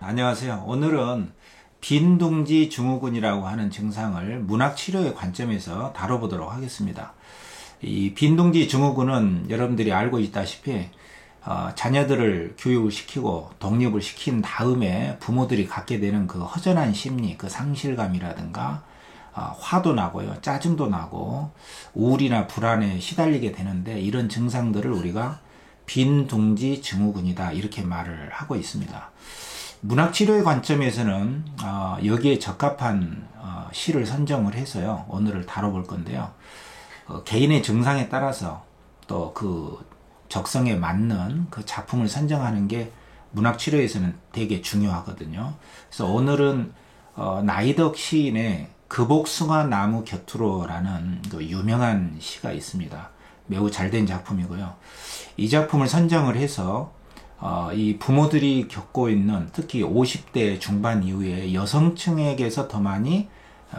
안녕하세요. 오늘은 빈둥지 증후군이라고 하는 증상을 문학치료의 관점에서 다뤄보도록 하겠습니다. 이 빈둥지 증후군은 여러분들이 알고 있다시피 자녀들을 교육시키고 독립을 시킨 다음에 부모들이 갖게 되는 그 허전한 심리, 그 상실감이라든가 화도 나고요, 짜증도 나고 우울이나 불안에 시달리게 되는데, 이런 증상들을 우리가 빈둥지 증후군이다 이렇게 말을 하고 있습니다. 문학치료의 관점에서는 여기에 적합한 시를 선정을 해서요, 오늘을 다뤄볼 건데요. 개인의 증상에 따라서 또 그 적성에 맞는 그 작품을 선정하는 게 문학치료에서는 되게 중요하거든요. 그래서 오늘은 나이덕 시인의 그복숭아 나무 곁으로라는 그 유명한 시가 있습니다. 매우 잘된 작품이고요. 이 작품을 선정을 해서 이 부모들이 겪고 있는, 특히 50대 중반 이후에 여성층에게서 더 많이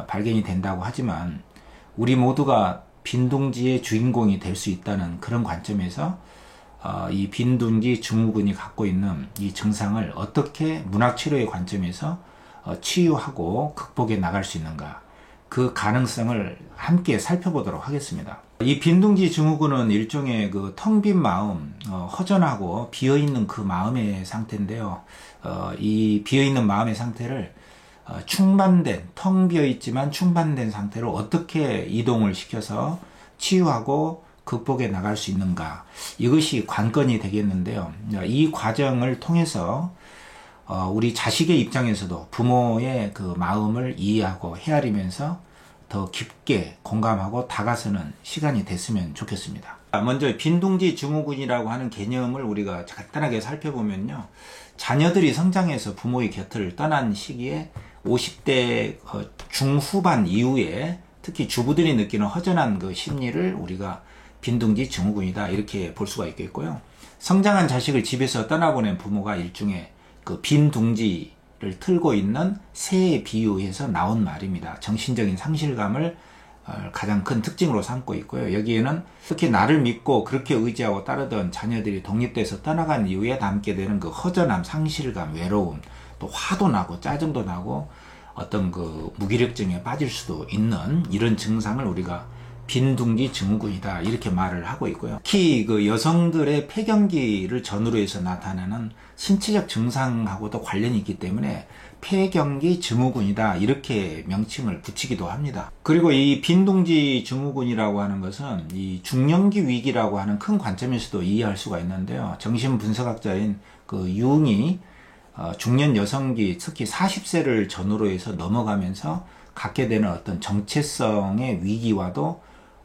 발견이 된다고 하지만, 우리 모두가 빈둥지의 주인공이 될 수 있다는 그런 관점에서 이 빈둥지 증후군이 갖고 있는 이 증상을 어떻게 문학치료의 관점에서 치유하고 극복해 나갈 수 있는가, 그 가능성을 함께 살펴보도록 하겠습니다. 이 빈둥지 증후군은 일종의 그 텅 빈 마음, 허전하고 비어있는 그 마음의 상태인데요. 이 비어있는 마음의 상태를 충만된, 텅 비어있지만 충만된 상태로 어떻게 이동을 시켜서 치유하고 극복해 나갈 수 있는가, 이것이 관건이 되겠는데요. 이 과정을 통해서 우리 자식의 입장에서도 부모의 그 마음을 이해하고 헤아리면서 더 깊게 공감하고 다가서는 시간이 됐으면 좋겠습니다. 먼저 빈둥지 증후군이라고 하는 개념을 우리가 간단하게 살펴보면요, 자녀들이 성장해서 부모의 곁을 떠난 시기에 50대 중후반 이후에 특히 주부들이 느끼는 허전한 그 심리를 우리가 빈둥지 증후군이다 이렇게 볼 수가 있겠고요. 성장한 자식을 집에서 떠나보낸 부모가 일종의 그 빈둥지를 틀고 있는 새에 비유해서 나온 말입니다. 정신적인 상실감을 가장 큰 특징으로 삼고 있고요. 여기에는 특히 나를 믿고 그렇게 의지하고 따르던 자녀들이 독립돼서 떠나간 이후에 남게 되는 그 허전함, 상실감, 외로움, 또 화도 나고 짜증도 나고 어떤 그 무기력증에 빠질 수도 있는 이런 증상을 우리가 빈둥지 증후군이다 이렇게 말을 하고 있고요. 특히 그 여성들의 폐경기를 전후로 해서 나타나는 신체적 증상하고도 관련이 있기 때문에 폐경기 증후군이다 이렇게 명칭을 붙이기도 합니다. 그리고 이 빈둥지 증후군이라고 하는 것은 이 중년기 위기라고 하는 큰 관점에서도 이해할 수가 있는데요. 정신분석학자인 그 융이 중년 여성기, 특히 40세를 전후로 해서 넘어가면서 갖게 되는 어떤 정체성의 위기와도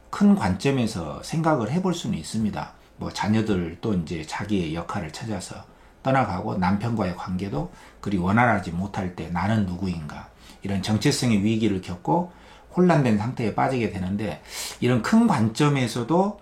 큰 관점에서 생각을 해볼 수는 있습니다. 뭐 자녀들도 이제 자기의 역할을 찾아서 떠나가고, 남편과의 관계도 그리 원활하지 못할 때 나는 누구인가, 이런 정체성의 위기를 겪고 혼란된 상태에 빠지게 되는데, 이런 큰 관점에서도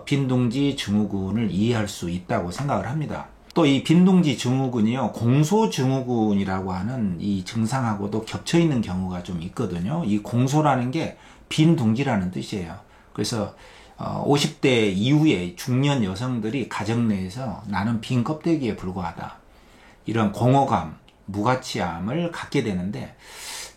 빈둥지 증후군을 이해할 수 있다고 생각을 합니다. 또 이 빈둥지 증후군이요, 공소증후군이라고 하는 이 증상하고도 겹쳐 있는 경우가 좀 있거든요. 이 공소라는 게 빈둥지라는 뜻이에요. 그래서 50대 이후에 중년 여성들이 가정 내에서 나는 빈 껍데기에 불과하다, 이런 공허감, 무가치함을 갖게 되는데,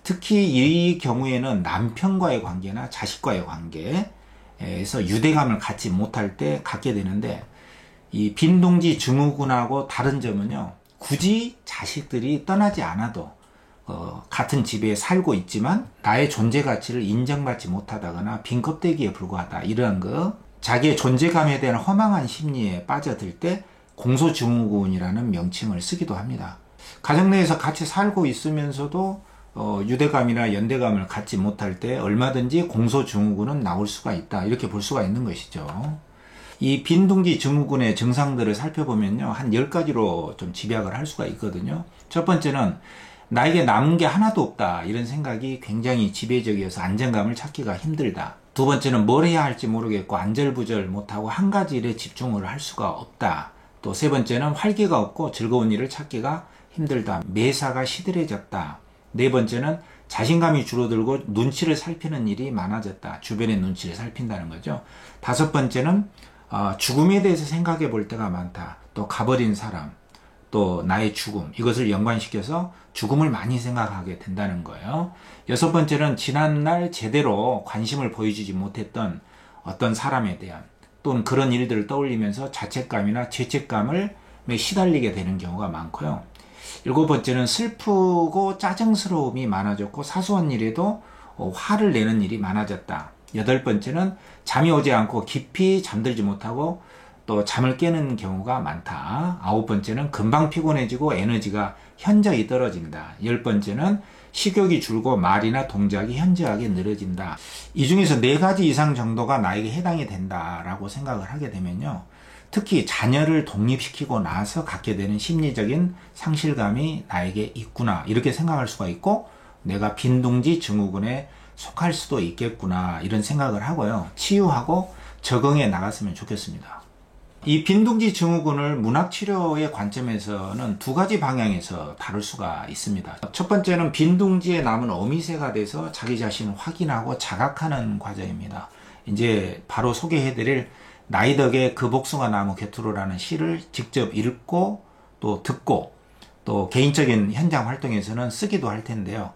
특히 이 경우에는 남편과의 관계나 자식과의 관계에서 유대감을 갖지 못할 때 갖게 되는데, 이 빈둥지 증후군하고 다른 점은요, 굳이 자식들이 떠나지 않아도 같은 집에 살고 있지만 나의 존재 가치를 인정받지 못하다거나 빈 껍데기에 불과하다, 이런 자기의 존재감에 대한 허망한 심리에 빠져들 때 공소증후군이라는 명칭을 쓰기도 합니다. 가정 내에서 같이 살고 있으면서도 유대감이나 연대감을 갖지 못할 때 얼마든지 공소증후군은 나올 수가 있다 이렇게 볼 수가 있는 것이죠. 이 빈둥지 증후군의 증상들을 살펴보면요, 한 10가지로 좀 집약을 할 수가 있거든요. 첫 번째는 나에게 남은 게 하나도 없다, 이런 생각이 굉장히 지배적이어서 안정감을 찾기가 힘들다. 두 번째는 뭘 해야 할지 모르겠고 안절부절 못하고 한 가지 일에 집중을 할 수가 없다. 또 세 번째는 활기가 없고 즐거운 일을 찾기가 힘들다. 매사가 시들해졌다. 네 번째는 자신감이 줄어들고 눈치를 살피는 일이 많아졌다. 주변의 눈치를 살핀다는 거죠. 다섯 번째는 죽음에 대해서 생각해 볼 때가 많다. 또 가버린 사람, 또 나의 죽음, 이것을 연관시켜서 죽음을 많이 생각하게 된다는 거예요. 여섯 번째는 지난날 제대로 관심을 보여주지 못했던 어떤 사람에 대한 또는 그런 일들을 떠올리면서 자책감이나 죄책감을 시달리게 되는 경우가 많고요. 일곱 번째는 슬프고 짜증스러움이 많아졌고 사소한 일에도 화를 내는 일이 많아졌다. 여덟 번째는 잠이 오지 않고 깊이 잠들지 못하고 또 잠을 깨는 경우가 많다. 아홉 번째는 금방 피곤해지고 에너지가 현저히 떨어진다. 열 번째는 식욕이 줄고 말이나 동작이 현저하게 느려진다. 이 중에서 네 가지 이상 정도가 나에게 해당이 된다라고 생각을 하게 되면요. 특히 자녀를 독립시키고 나서 갖게 되는 심리적인 상실감이 나에게 있구나, 이렇게 생각할 수가 있고, 내가 빈둥지 증후군에 속할 수도 있겠구나, 이런 생각을 하고요. 치유하고 적응해 나갔으면 좋겠습니다. 이 빈둥지 증후군을 문학치료의 관점에서는 두 가지 방향에서 다룰 수가 있습니다. 첫 번째는 빈둥지에 남은 어미새가 돼서 자기 자신을 확인하고 자각하는 과정입니다. 이제 바로 소개해드릴 나이덕의 그 복숭아 나무 곁으로라는 시를 직접 읽고 또 듣고 또 개인적인 현장 활동에서는 쓰기도 할 텐데요.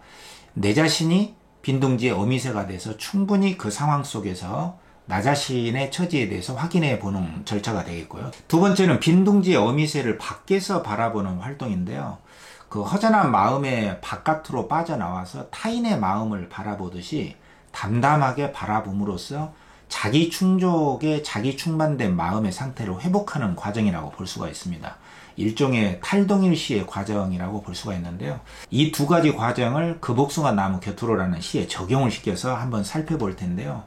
내 자신이 빈둥지의 어미새가 돼서 충분히 그 상황 속에서 나 자신의 처지에 대해서 확인해 보는 절차가 되겠고요. 두 번째는 빈둥지의 어미새를 밖에서 바라보는 활동인데요. 그 허전한 마음의 바깥으로 빠져나와서 타인의 마음을 바라보듯이 담담하게 바라봄으로써 자기 충족에 자기 충만된 마음의 상태를 회복하는 과정이라고 볼 수가 있습니다. 일종의 탈동일시의 과정이라고 볼 수가 있는데요. 이 두 가지 과정을 그 복숭아 나무 곁으로라는 시에 적용을 시켜서 한번 살펴볼 텐데요.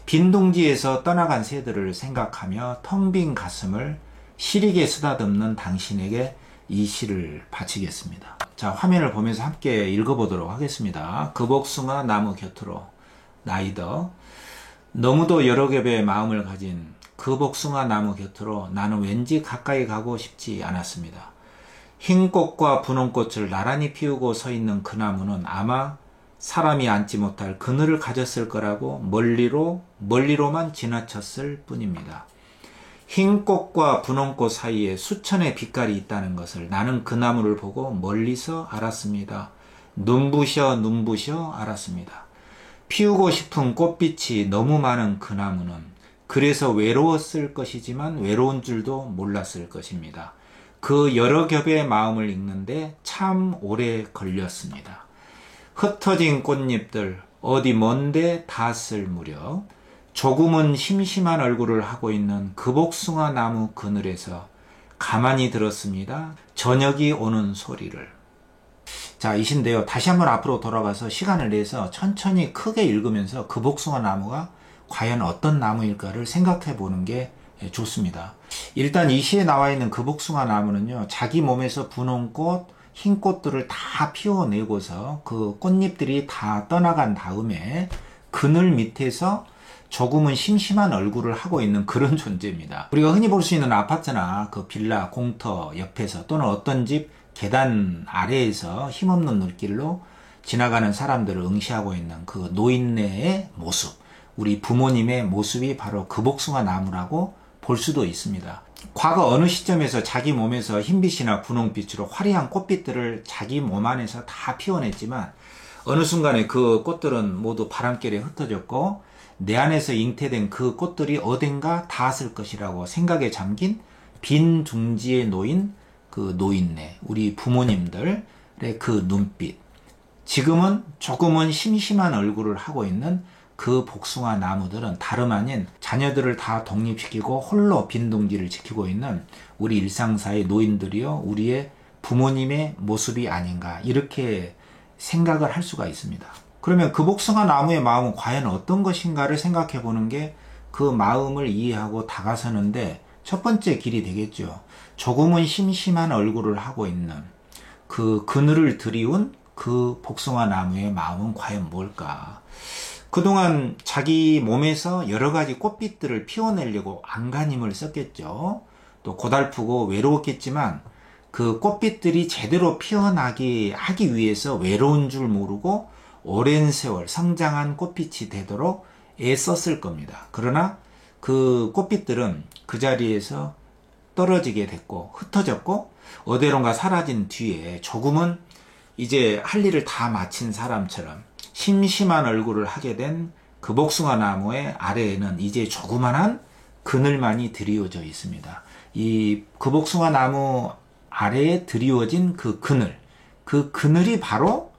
빈둥지에서 떠나간 새들을 생각하며 텅 빈 가슴을 시리게 쓰다듬는 당신에게 이 시를 바치겠습니다. 자, 화면을 보면서 함께 읽어보도록 하겠습니다. 그 복숭아 나무 곁으로 나이더. 너무도 여러 겹의 마음을 가진 그 복숭아 나무 곁으로 나는 왠지 가까이 가고 싶지 않았습니다. 흰 꽃과 분홍 꽃을 나란히 피우고 서 있는 그 나무는 아마 사람이 앉지 못할 그늘을 가졌을 거라고 멀리로만 지나쳤을 뿐입니다. 흰 꽃과 분홍 꽃 사이에 수천의 빛깔이 있다는 것을 나는 그 나무를 보고 멀리서 알았습니다. 눈부셔 알았습니다. 피우고 싶은 꽃빛이 너무 많은 그 나무는 그래서 외로웠을 것이지만 외로운 줄도 몰랐을 것입니다. 그 여러 겹의 마음을 읽는데 참 오래 걸렸습니다. 흩어진 꽃잎들 어디 먼데 닿았을 무렵 조금은 심심한 얼굴을 하고 있는 그 복숭아 나무 그늘에서 가만히 들었습니다. 저녁이 오는 소리를. 자, 이신데요. 다시 한번 앞으로 돌아가서 시간을 내서 천천히 크게 읽으면서 그 복숭아 나무가 과연 어떤 나무일까를 생각해 보는 게 좋습니다. 일단 이 시에 나와 있는 그 복숭아 나무는요, 자기 몸에서 분홍 꽃, 흰 꽃들을 다 피워내고서 그 꽃잎들이 다 떠나간 다음에 그늘 밑에서 조금은 심심한 얼굴을 하고 있는 그런 존재입니다. 우리가 흔히 볼 수 있는 아파트나 그 빌라, 공터 옆에서 또는 어떤 집 계단 아래에서 힘없는 눈길로 지나가는 사람들을 응시하고 있는 그 노인네의 모습, 우리 부모님의 모습이 바로 그 복숭아 나무라고 볼 수도 있습니다. 과거 어느 시점에서 자기 몸에서 흰빛이나 분홍빛으로 화려한 꽃빛들을 자기 몸 안에서 다 피워냈지만 어느 순간에 그 꽃들은 모두 바람결에 흩어졌고 내 안에서 잉태된 그 꽃들이 어딘가 닿았을 것이라고 생각에 잠긴 빈 둥지에 놓인 그 노인네, 우리 부모님들의 그 눈빛, 지금은 조금은 심심한 얼굴을 하고 있는 그 복숭아 나무들은 다름 아닌 자녀들을 다 독립시키고 홀로 빈둥지를 지키고 있는 우리 일상사의 노인들이요, 우리의 부모님의 모습이 아닌가, 이렇게 생각을 할 수가 있습니다. 그러면 그 복숭아 나무의 마음은 과연 어떤 것인가를 생각해 보는 게 그 마음을 이해하고 다가서는데 첫 번째 길이 되겠죠. 조금은 심심한 얼굴을 하고 있는 그 그늘을 드리운 그 복숭아 나무의 마음은 과연 뭘까? 그동안 자기 몸에서 여러 가지 꽃빛들을 피워내려고 안간힘을 썼겠죠. 또 고달프고 외로웠겠지만 그 꽃빛들이 제대로 피어나게 하기 위해서 외로운 줄 모르고 오랜 세월 성장한 꽃빛이 되도록 애썼을 겁니다. 그러나 그 꽃빛들은 그 자리에서 떨어지게 됐고 흩어졌고 어디론가 사라진 뒤에 조금은 이제 할 일을 다 마친 사람처럼 심심한 얼굴을 하게 된 그 복숭아 나무의 아래에는 이제 조그만한 그늘만이 드리워져 있습니다. 이 그 복숭아 나무 아래에 드리워진 그 그늘이 바로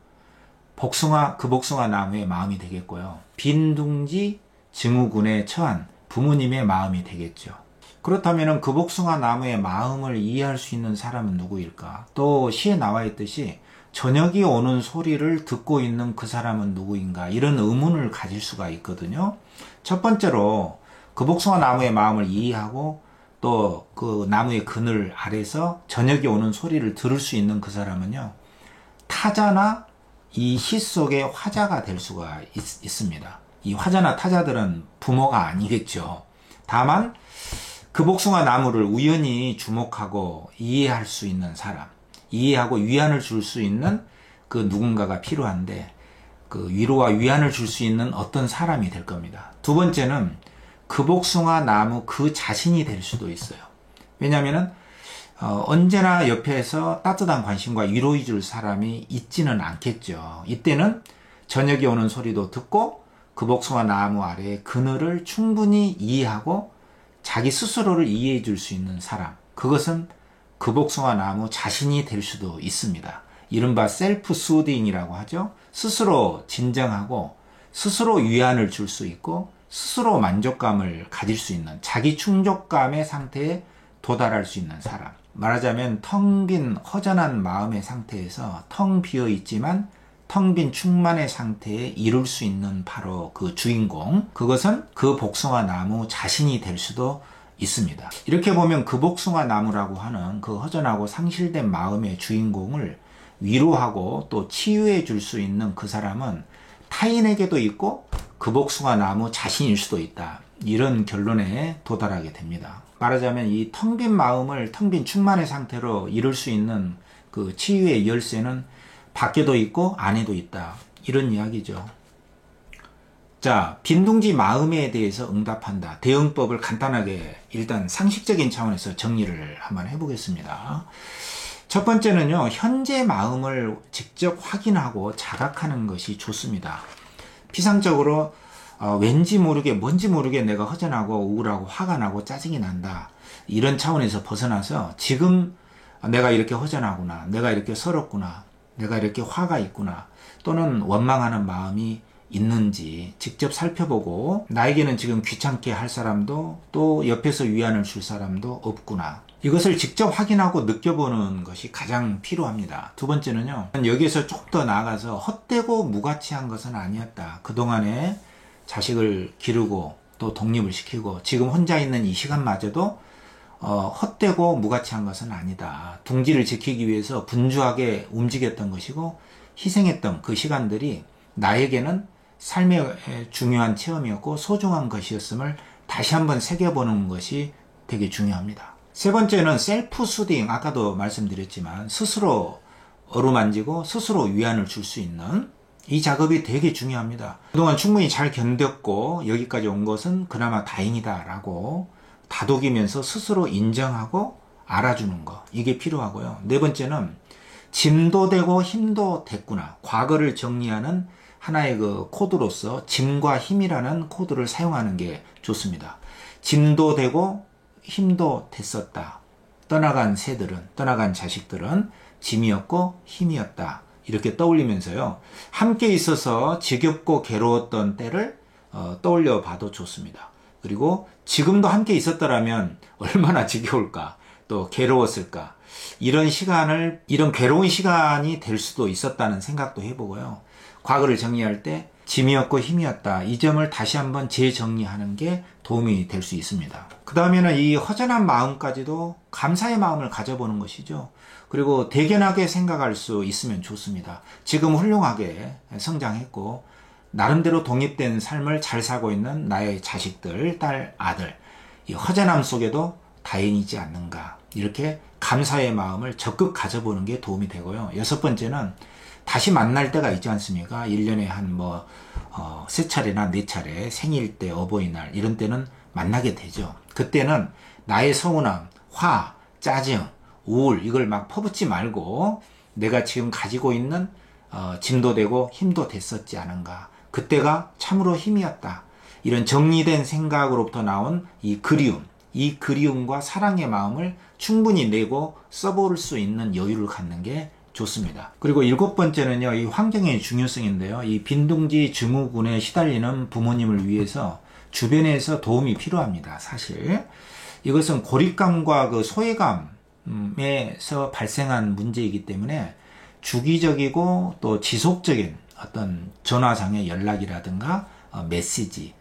그 복숭아 나무의 마음이 되겠고요. 빈둥지 증후군에 처한 부모님의 마음이 되겠죠. 그렇다면 그 복숭아 나무의 마음을 이해할 수 있는 사람은 누구일까? 또 시에 나와 있듯이 저녁이 오는 소리를 듣고 있는 그 사람은 누구인가? 이런 의문을 가질 수가 있거든요. 첫 번째로 그 복숭아 나무의 마음을 이해하고 또 그 나무의 그늘 아래서 저녁이 오는 소리를 들을 수 있는 그 사람은요, 타자나 이 시 속의 화자가 될 수가 있습니다. 이 화자나 타자들은 부모가 아니겠죠. 다만 그 복숭아 나무를 우연히 주목하고 이해할 수 있는 사람, 이해하고 위안을 줄 수 있는 그 누군가가 필요한데, 그 위로와 위안을 줄 수 있는 어떤 사람이 될 겁니다. 두 번째는 그 복숭아 나무 그 자신이 될 수도 있어요. 왜냐하면 언제나 옆에서 따뜻한 관심과 위로해 줄 사람이 있지는 않겠죠. 이때는 저녁이 오는 소리도 듣고 그 복숭아 나무 아래의 그늘을 충분히 이해하고 자기 스스로를 이해해 줄 수 있는 사람, 그것은 그 복숭아 나무 자신이 될 수도 있습니다. 이른바 셀프 수딩이라고 하죠. 스스로 진정하고 스스로 위안을 줄 수 있고 스스로 만족감을 가질 수 있는, 자기 충족감의 상태에 도달할 수 있는 사람. 말하자면 텅 빈 허전한 마음의 상태에서 텅 비어 있지만 텅 빈 충만의 상태에 이룰 수 있는 바로 그 주인공, 그것은 그 복숭아 나무 자신이 될 수도 있습니다. 이렇게 보면 그 복숭아 나무라고 하는 그 허전하고 상실된 마음의 주인공을 위로하고 또 치유해 줄 수 있는 그 사람은 타인에게도 있고 그 복숭아 나무 자신일 수도 있다. 이런 결론에 도달하게 됩니다. 말하자면 이 텅 빈 마음을 텅 빈 충만의 상태로 이룰 수 있는 그 치유의 열쇠는 밖에도 있고 안에도 있다. 이런 이야기죠. 자, 빈둥지 마음에 대해서 응답한다. 대응법을 간단하게 일단 상식적인 차원에서 정리를 한번 해보겠습니다. 첫 번째는요, 현재 마음을 직접 확인하고 자각하는 것이 좋습니다. 피상적으로 왠지 모르게 뭔지 모르게 내가 허전하고 우울하고 화가 나고 짜증이 난다, 이런 차원에서 벗어나서 지금 내가 이렇게 허전하구나, 내가 이렇게 서럽구나, 내가 이렇게 화가 있구나, 또는 원망하는 마음이 있는지 직접 살펴보고, 나에게는 지금 귀찮게 할 사람도 또 옆에서 위안을 줄 사람도 없구나, 이것을 직접 확인하고 느껴보는 것이 가장 필요합니다. 두 번째는요, 여기에서 조금 더 나아가서 헛되고 무가치한 것은 아니었다. 그동안에 자식을 기르고 또 독립을 시키고 지금 혼자 있는 이 시간마저도 헛되고 무가치한 것은 아니다. 둥지를 지키기 위해서 분주하게 움직였던 것이고 희생했던 그 시간들이 나에게는 삶의 중요한 체험이었고 소중한 것이었음을 다시 한번 새겨보는 것이 되게 중요합니다. 세 번째는 셀프 수딩, 아까도 말씀드렸지만 스스로 어루만지고 스스로 위안을 줄 수 있는 이 작업이 되게 중요합니다. 그동안 충분히 잘 견뎠고 여기까지 온 것은 그나마 다행이다 라고 다독이면서 스스로 인정하고 알아주는 거, 이게 필요하고요. 네 번째는 짐도 되고 힘도 됐구나, 과거를 정리하는 하나의 그 코드로서 짐과 힘이라는 코드를 사용하는 게 좋습니다. 짐도 되고 힘도 됐었다. 떠나간 새들은, 떠나간 자식들은 짐이었고 힘이었다. 이렇게 떠올리면서요, 함께 있어서 지겹고 괴로웠던 때를 떠올려 봐도 좋습니다. 그리고 지금도 함께 있었더라면 얼마나 지겨울까, 또 괴로웠을까, 이런 시간을, 이런 괴로운 시간이 될 수도 있었다는 생각도 해보고요. 과거를 정리할 때 짐이었고 힘이었다, 이 점을 다시 한번 재정리하는 게 도움이 될 수 있습니다. 그 다음에는 이 허전한 마음까지도 감사의 마음을 가져보는 것이죠. 그리고 대견하게 생각할 수 있으면 좋습니다. 지금 훌륭하게 성장했고 나름대로 독립된 삶을 잘 살고 있는 나의 자식들, 딸, 아들, 이 허전함 속에도 다행이지 않는가, 이렇게 감사의 마음을 적극 가져보는 게 도움이 되고요. 여섯 번째는 다시 만날 때가 있지 않습니까? 1년에 한 세 차례나 네 차례, 생일 때, 어버이날, 이런 때는 만나게 되죠. 그때는 나의 서운함, 화, 짜증, 우울 이걸 막 퍼붓지 말고 내가 지금 가지고 있는 짐도 되고 힘도 됐었지 않은가. 그때가 참으로 힘이었다. 이런 정리된 생각으로부터 나온 이 그리움과 사랑의 마음을 충분히 내고 써볼 수 있는 여유를 갖는 게 좋습니다. 그리고 7번째는요, 이 환경의 중요성인데요. 이 빈둥지 증후군에 시달리는 부모님을 위해서 주변에서 도움이 필요합니다. 사실 이것은 고립감과 그 소외감에서 발생한 문제이기 때문에 주기적이고 또 지속적인 어떤 전화상의 연락이라든가 메시지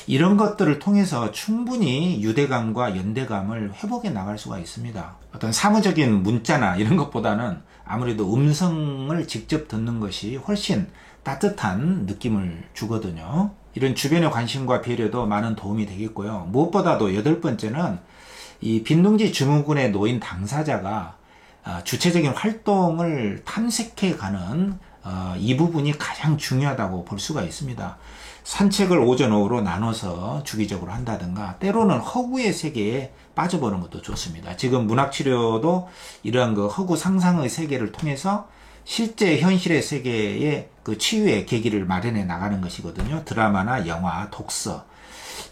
이런 것들을 통해서 충분히 유대감과 연대감을 회복해 나갈 수가 있습니다. 어떤 사무적인 문자나 이런 것보다는 아무래도 음성을 직접 듣는 것이 훨씬 따뜻한 느낌을 주거든요. 이런 주변의 관심과 배려도 많은 도움이 되겠고요. 무엇보다도 8번째는 이 빈둥지 증후군에 놓인 당사자가 주체적인 활동을 탐색해가는 이 부분이 가장 중요하다고 볼 수가 있습니다. 산책을 오전 오후로 나눠서 주기적으로 한다든가 때로는 허구의 세계에 빠져보는 것도 좋습니다. 지금 문학치료도 이러한 그 허구 상상의 세계를 통해서 실제 현실의 세계의 그 치유의 계기를 마련해 나가는 것이거든요. 드라마나 영화, 독서,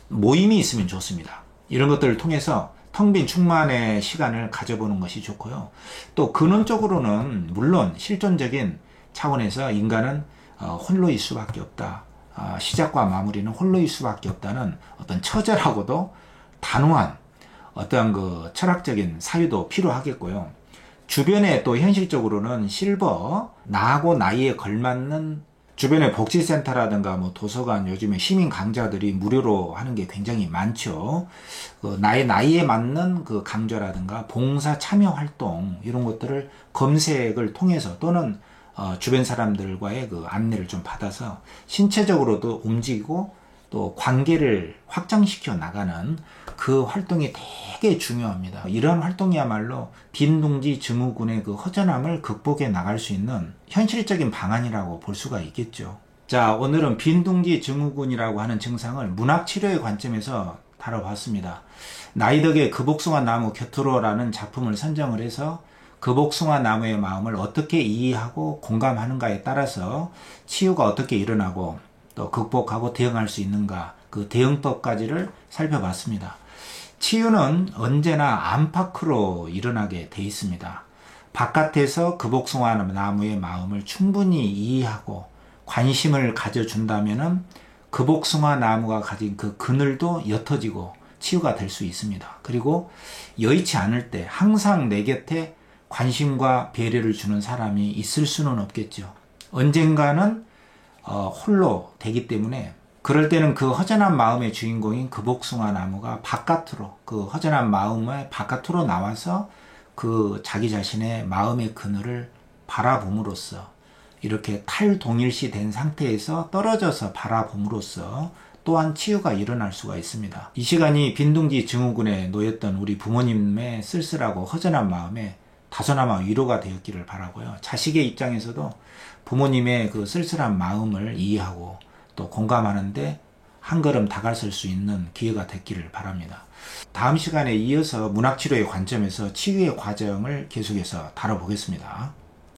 모임이 있으면 좋습니다. 이런 것들을 통해서 텅 빈 충만의 시간을 가져보는 것이 좋고요. 또 근원적으로는 물론 실존적인 차원에서 인간은 홀로일 수밖에 없다. 시작과 마무리는 홀로일 수밖에 없다는 어떤 처절하고도 단호한 어떤 그 철학적인 사유도 필요하겠고요. 주변에 또 현실적으로는 실버, 나하고 나이에 걸맞는 주변의 복지센터라든가 뭐 도서관, 요즘에 시민 강좌들이 무료로 하는 게 굉장히 많죠. 나의 나이에 맞는 그 강좌라든가 봉사 참여 활동 이런 것들을 검색을 통해서 또는 주변 사람들과의 그 안내를 좀 받아서 신체적으로도 움직이고 또 관계를 확장시켜 나가는 그 활동이 되게 중요합니다. 이런 활동이야말로 빈둥지 증후군의 그 허전함을 극복해 나갈 수 있는 현실적인 방안이라고 볼 수가 있겠죠. 자, 오늘은 빈둥지 증후군이라고 하는 증상을 문학치료의 관점에서 다뤄봤습니다. 나이덕의 그복숭아 나무 곁으로라는 작품을 선정을 해서 그복숭아 나무의 마음을 어떻게 이해하고 공감하는가에 따라서 치유가 어떻게 일어나고 또 극복하고 대응할 수 있는가, 그 대응법까지를 살펴봤습니다. 치유는 언제나 안팎으로 일어나게 돼 있습니다. 바깥에서 그복숭아 나무의 마음을 충분히 이해하고 관심을 가져준다면은 그복숭아 나무가 가진 그 그늘도 옅어지고 치유가 될 수 있습니다. 그리고 여의치 않을 때 항상 내 곁에 관심과 배려를 주는 사람이 있을 수는 없겠죠. 언젠가는 홀로 되기 때문에 그럴 때는 그 허전한 마음의 주인공인 그복숭아 나무가 바깥으로, 그 허전한 마음의 바깥으로 나와서 그 자기 자신의 마음의 그늘을 바라봄으로써 이렇게 탈동일시 된 상태에서 떨어져서 바라봄으로써 또한 치유가 일어날 수가 있습니다. 이 시간이 빈둥지 증후군에 놓였던 우리 부모님의 쓸쓸하고 허전한 마음에 다소나마 위로가 되었기를 바라고요. 자식의 입장에서도 부모님의 그 쓸쓸한 마음을 이해하고 또 공감하는데 한 걸음 다가설 수 있는 기회가 됐기를 바랍니다. 다음 시간에 이어서 문학치료의 관점에서 치유의 과정을 계속해서 다뤄보겠습니다.